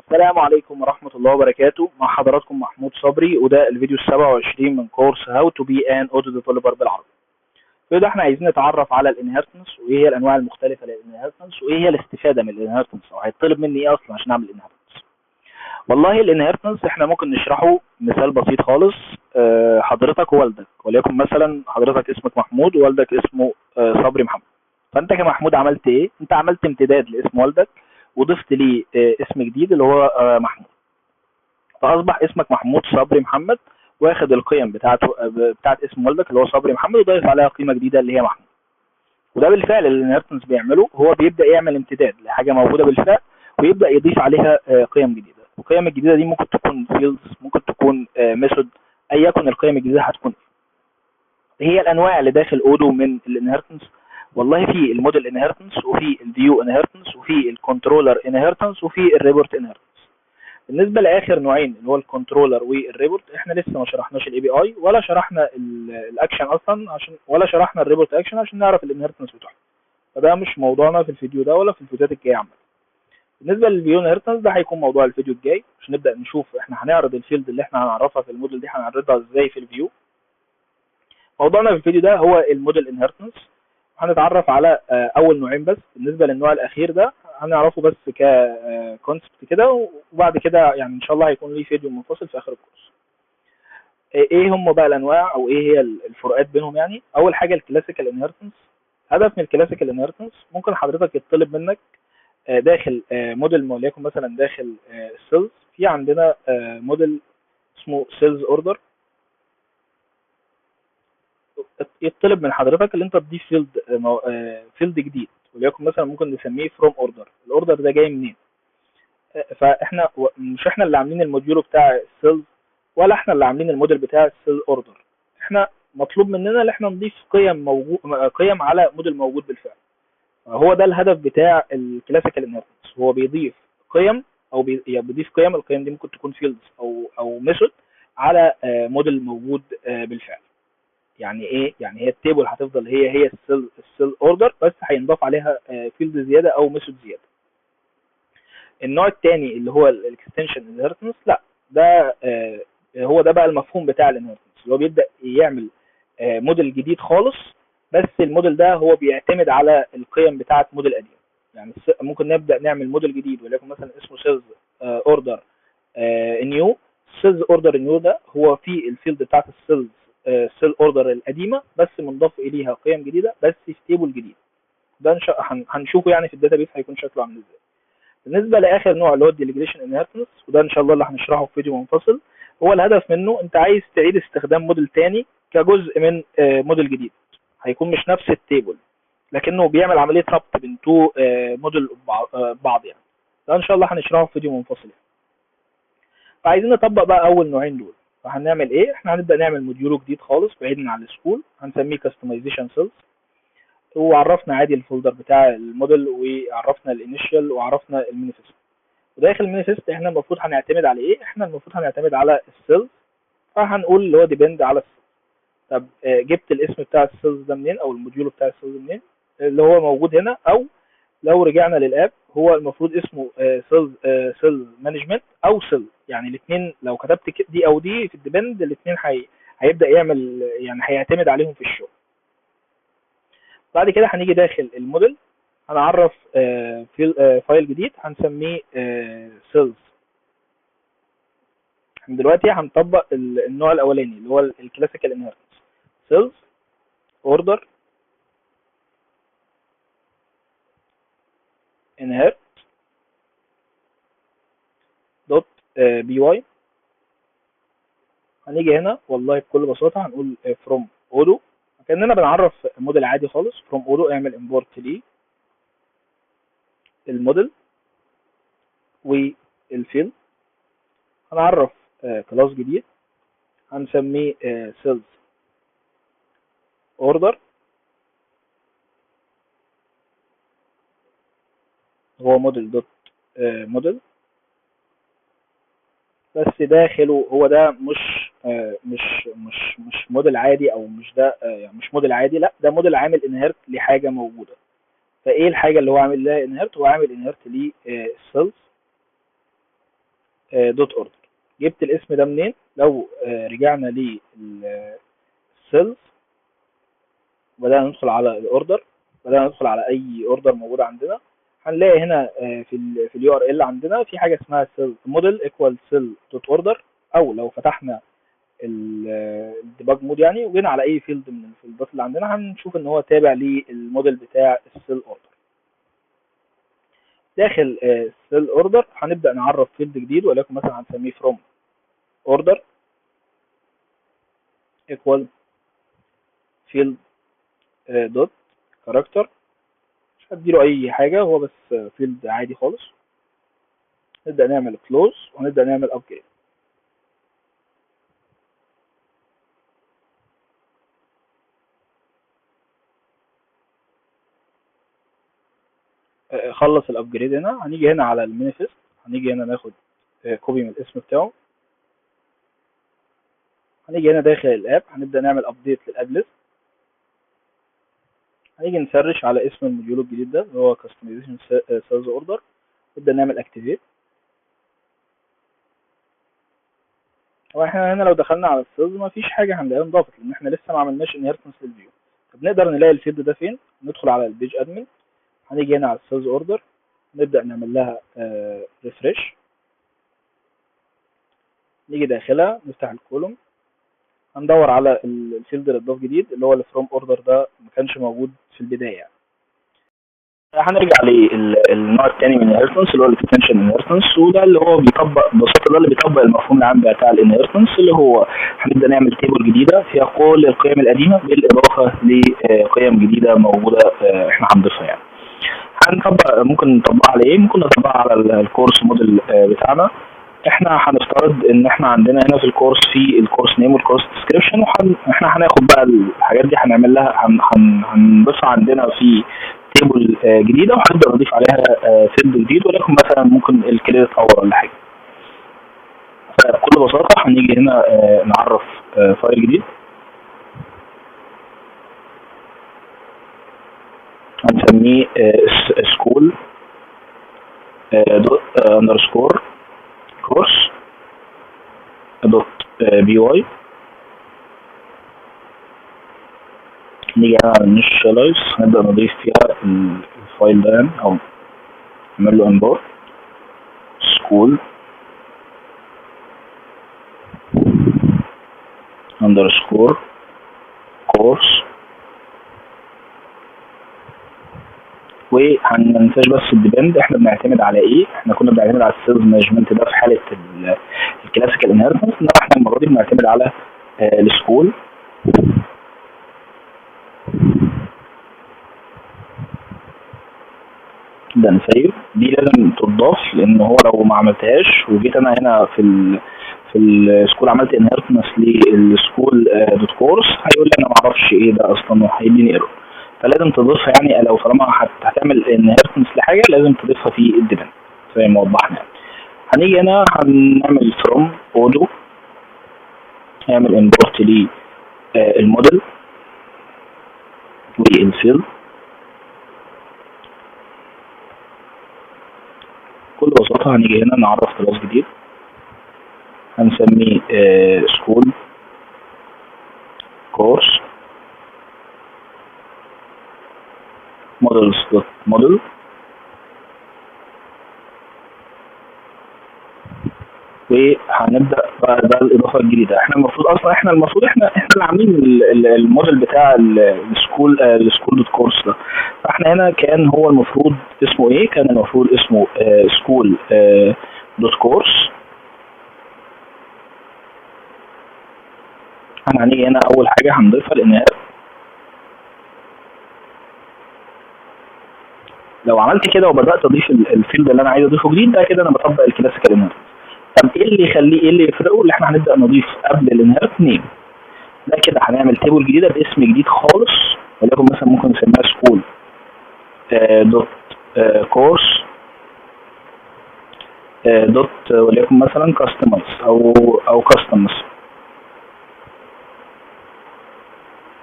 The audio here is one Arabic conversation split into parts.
السلام عليكم ورحمة الله وبركاته. مع حضراتكم محمود صبري، وده الفيديو ال27 من كورس هاو تو بي ان اوتو ديفلوبر بالعربي. كده احنا عايزين نتعرف على الانهرتنس، وايه هي الانواع المختلفة للانهرتنس، وايه هي الاستفادة من الانهرتنس، او هيطلب مني ايه اصلا عشان اعمل انهرتنس. والله الانهرتنس احنا ممكن نشرحه مثال بسيط خالص. حضرتك ووالدك، وليكن مثلا حضرتك اسمك محمود ووالدك اسمه صبري محمد. فانت كمحمود عملت ايه؟ انت عملت امتداد لاسم والدك وضفت ليه اسم جديد اللي هو محمود. فاصبح اسمك محمود صبري محمد، واخد القيم بتاعت اسم والدك اللي هو صبري محمد، وضايف عليها قيمه جديده اللي هي محمود. وده بالفعل اللي الانهرتنس بيعمله، هو بيبدا يعمل امتداد لحاجه موجوده بالفعل ويبدا يضيف عليها قيم جديده. القيم الجديده دي ممكن تكون فيلدز، ممكن تكون ميثود، اي يكن القيم الجديده هتكون إيه. هي الانواع اللي داخل اودو من الانهرتنس. والله في الموديل انهرتنس، وفي الفيو انهرتنس، وفي الكنترولر انهرتنس، وفي الريبورت انهرتنس. بالنسبه لاخر نوعين اللي هو الكنترولر والريبورت، احنا لسه ما شرحناش الاي بي اي ولا شرحنا الاكشن اصلا، عشان ولا شرحنا الريبورت اكشن عشان نعرف الانهرتنس بتاعه. فده مش موضوعنا في الفيديو ده ولا في الفيديوهات الجايه عامه. بالنسبه للفيو انهرتنس ده هيكون موضوع الفيديو الجاي، عشان نبدا نشوف احنا هنعرض الفيلد اللي احنا هنعرفها في الموديل دي هنعرضها ازاي في الفيو. موضوعنا في الفيديو ده هو الموديل انهرتنس. هنتعرف على اول نوعين بس. بالنسبه للنوع الاخير ده هنعرفه بس ككونسبت كده، وبعد كده يعني ان شاء الله هيكون ليه فيديو منفصل في اخر الكورس. ايه هم بقى الانواع، او ايه هي الفروقات بينهم؟ يعني اول حاجه الكلاسيكال انهرتنس. هدف من الكلاسيكال انهرتنس، ممكن حضرتك يطلب منك داخل موديل، وليكن مثلا داخل السيلز، في عندنا موديل اسمه سيلز اوردر. يطلب من حضرتك اللي انت تضيف فيلد جديد، وليكن مثلا ممكن نسميه فروم اوردر. الاوردر ده جاي منين؟ فاحنا مش احنا اللي عاملين الموديول بتاع السيلز، ولا احنا اللي عاملين الموديل بتاع السيل اوردر. احنا مطلوب مننا ان احنا نضيف قيم على موديل موجود بالفعل. هو ده الهدف بتاع الكلاسيكال انهرتنس. هو بيضيف قيم، او يعني بيضيف قيم. القيم دي ممكن تكون فيلدز او ميثود على موديل موجود بالفعل. يعني ايه؟ يعني هي التيبل هتفضل هي السيل اوردر، بس هينضاف عليها فيلد زياده او ميثود زياده. النوع الثاني اللي هو الاكستنشن انهرتنس، لا ده هو ده بقى المفهوم بتاع الانهرتنس، اللي هو بيبدا يعمل موديل جديد خالص، بس الموديل ده هو بيعتمد على القيم بتاعه موديل قديم. يعني ممكن نبدا نعمل موديل جديد وليكن مثلا اسمه سيلز اوردر نيو. سيلز اوردر نيو ده هو في الفيلد بتاعت السيلز سيل اوردر القديمه، بس منضاف اليها قيم جديده بس في تيبل جديد. ده هنشوفه يعني في الداتابيس هيكون شكله عامل ازاي. بالنسبه لاخر نوع اللي هو الديليجريشن انهرتنس، وده ان شاء الله اللي هنشرحه في فيديو منفصل. هو الهدف منه انت عايز تعيد استخدام موديل تاني كجزء من موديل جديد. هيكون مش نفس التيبل، لكنه بيعمل عمليه ربط بين تو موديل بعض يعني. ده ان شاء الله هنشرحه في فيديو منفصل يعني. فعايزين نطبق بقى اول نوعين دول. فهنعمل ايه؟ احنا هنبدا نعمل موديول جديد خالص بعيدا عن السكول، هنسميه كاستمايزيشن سيلز. وعرفنا عادي الفولدر بتاع الموديل، وعرفنا الانيشال، وعرفنا المانيفست. وداخل المانيفست احنا المفروض هنعتمد على ايه؟ احنا المفروض هنعتمد على السيلز. فهنقول اللي هو ديبند على السيلز. طب جبت الاسم بتاع السيلز ده منين، او الموديول بتاع السيلز منين؟ اللي هو موجود هنا، او لو رجعنا للاب هو المفروض اسمه سيلز مانجمنت او سيل. يعني الاثنين لو كتبت دي او دي في الديبند، الاثنين هيبدا يعمل يعني هيعتمد عليهم في الشغل. بعد كده هنيجي داخل الموديل، هنعرف فايل جديد هنسميه سيلز. دلوقتي هنطبق النوع الاولاني اللي هو الكلاسيكال انهرتنس. سيلز اوردر انهرت دوت بي واي. هنيجي هنا والله بكل بساطه هنقول فروم اودو، كاننا بنعرف موديل عادي خالص. فروم اودو اعمل امبورت ليه الموديل والفيلد. هنعرف كلاس جديد هنسميه سيلز اوردر. هو موديل دوت موديل، بس داخله هو ده مش موديل عادي، او مش ده يعني مش موديل عادي، لا ده موديل عامل انهرت لحاجه موجوده. فايه الحاجه اللي هو عامل لها انهرت؟ هو عامل انهرت للسيلز دوت اوردر. جبت الاسم ده منين؟ لو رجعنا للسيلز وبدأنا ندخل على الاوردر، بدأنا ندخل على اي اوردر موجود عندنا، هنلاقي هنا في اليو ار ال عندنا في حاجه اسمها سيل موديل ايكوال سيل دوت اوردر. او لو فتحنا الديباج مود يعني وجينا على اي فيلد من الفيلدات اللي عندنا، هنشوف ان هو تابع للموديل بتاع السيل اوردر. داخل السيل اوردر هنبدا نعرف فيلد جديد، ولكن مثلا هنسميه فروم اوردر ايكوال فيلد دوت كاركتر. مش هديله اي حاجه، هو بس فيلد عادي خالص. نبدا نعمل كلوز ونبدا نعمل ابجريد. خلص الابجريد هنا، هنيجي هنا على المانيفست، هنيجي هنا ناخد كوبي من الاسم بتاعه، هنيجي هنا داخل الاب هنبدا نعمل ابديت للاب ليست، هنيجي نسرش على اسم الموديول الجديد ده اللي هو كاستمايزيشن سيلز اوردر، نبدا نعمل اكتيفيت. هو احنا هنا لو دخلنا على السيلز مفيش حاجه هنلاقيها انضافت، لان احنا لسه ما عملناش انهيرتنس للفيو. طب نقدر نلاقي الفيلد ده فين؟ ندخل على البيج ادمن، هنيجي هنا على السيلز اوردر، نبدا نعمل لها ريفرش، نيجي داخلها نفتح الكولوم، هندور على الفيلد اللي اتضاف جديد اللي هو الفروم اوردر ده، ما كانش موجود في البدايه يعني. هنرجع للنوع الثاني من الانهيرتنس اللي هو الاكستنشن انهيرتنس، وده اللي هو بيطبق ببساطه، ده اللي بيطبق المفهوم العام بتاع الانهيرتنس، اللي هو هنبدا نعمل تيبل جديده فيها كل القيم القديمه بالاضافه لقيم جديده موجوده احنا هنضيفها يعني. هنطبق، ممكن نطبقها على ايه؟ ممكن نطبقها على الكورس موديل بتاعنا. احنا هنفترض ان احنا عندنا هنا في الكورس في الكورس نيم والكورس ديسكريبشن، احنا هناخد بقى الحاجات دي هنعمل لها هنضيفها عندنا في تيبل جديده، وهنبدا نضيف عليها فيلد جديد، ولكن مثلا ممكن الكريدت اور ولا حاجه. فبكل بساطه هنيجي هنا نعرف فايل جديد، هنسميه سكول دوت اندرسكور كورس دوت بي واي. نيجي على الانيشالايز، هنبدأ نضيف فيها الفايل ده يعني، او نعمل له امبورت سكول اندرسكور كورس. وهننساش بس الديبند، احنا بنعتمد على ايه؟ احنا كنا بنعتمد على السيلز مانجمنت ده في حاله الكلاسيكال انهيرتنس، انما احنا المره دي بنعتمد على السكول. نبدا نسيب، دي لازم تضاف، لان هو لو ما عملتهاش وجيت انا هنا في السكول عملت انهيرتنس للسكول دوت كورس، هيقول لي انا ما اعرفش ايه ده اصلا وهيديني ايرور. فلازم تضيفها يعني، لو طالما هتعمل انهيرتنس لحاجه لازم تضيفها في الديبند زي ما وضحنا يعني. هنيجي هنا هنعمل فروم اودو، نعمل امبورت للموديل والفيلد. بكل بساطه هنيجي هنا نعرف كلاس جديد هنسميه سكول كورس مودلز دوت موديل، وهنبدا بقى ده الاضافه الجديده. احنا المفروض احنا اللي عاملين الموديل بتاع السكول دوت كورس ده. فاحنا هنا كان هو المفروض اسمه ايه؟ كان المفروض اسمه سكول دوت كورس. هنيجي هنا اول حاجه هنضيفها، لان لو عملت كده وبدات اضيف الفيلد اللي انا عايز اضيفه جديد ده، كده انا بطبق الكلاسيكال انهيرت. طب ايه اللي يخليه، ايه اللي يفرقه؟ اللي احنا هنبدا نضيف قبل الانهيرت نيم. ده كده هنعمل تيبل جديده باسم جديد خالص، ولكن مثلا ممكن نسميها سكول دوت كورس دوت وليكن مثلا كاستمايز او كاستم مثلا.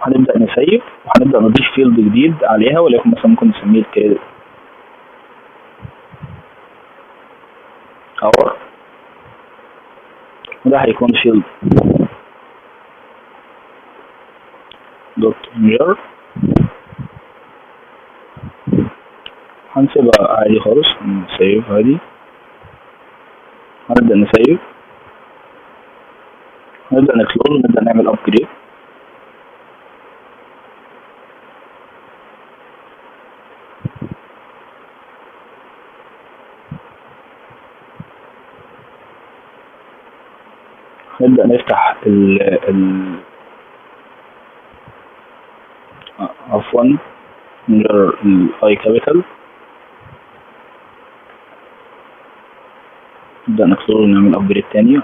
هنبدا نسيب وهنبدا نضيف فيلد جديد عليها، وليكن مثلا ممكن نسميه الكريدت اور. وده هيكون فيلد دوت ميرور. هنسيبها عادي خالص، نسيف عادي، هنبدأ نسيف، هنبدأ نكلوز ونبدأ نعمل ابجريد. نبدأ نفتح عفوا نجر الاي كابيتال، نبدأ نكسره ونعمل ابجريد تاني.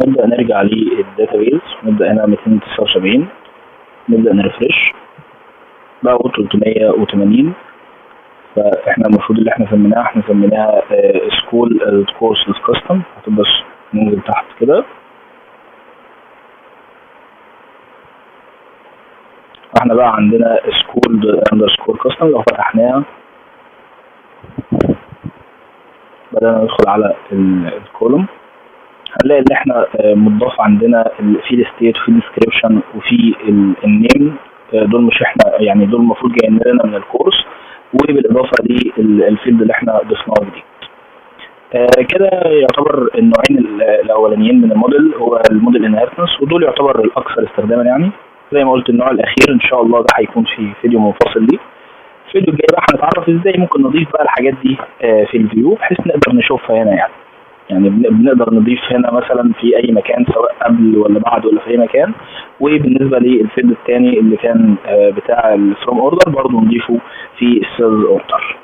نبدأ نرجع للداتابيز، نبدأ هنا 279، نبدأ نرفرش بقى 380. فاحنا المفروض اللي احنا سميناها سكول كورس كاستم، هتبقى ننزل تحت كده. احنا بقى عندنا سكول اندرسكور كاستم، لو فتحناها بدأنا ندخل على الكولوم، هنلاقي ان احنا مضاف عندنا في الستيت وفي الديسكريبشن وفي النيم. دول مش احنا يعني، دول المفروض جايين لنا من الكورس، وبالاضافه للفيلد اللي احنا ضفناه جديد. كده يعتبر النوعين الاولانيين من الموديل هو الموديل انهيرتنس، ودول يعتبر الاكثر استخداما. يعني زي ما قلت النوع الاخير ان شاء الله ده هيكون في فيديو منفصل ليه. الفيديو الجاي بقى هنتعرف ازاي ممكن نضيف بقى الحاجات دي في الفيو بحيث نقدر نشوفها هنا. يعني بنقدر نضيف هنا مثلا في اي مكان سواء قبل ولا بعد ولا في اي مكان. وبالنسبه للفيلد الثاني اللي كان بتاع الفروم اوردر برضه نضيفه في السيلز اوردر.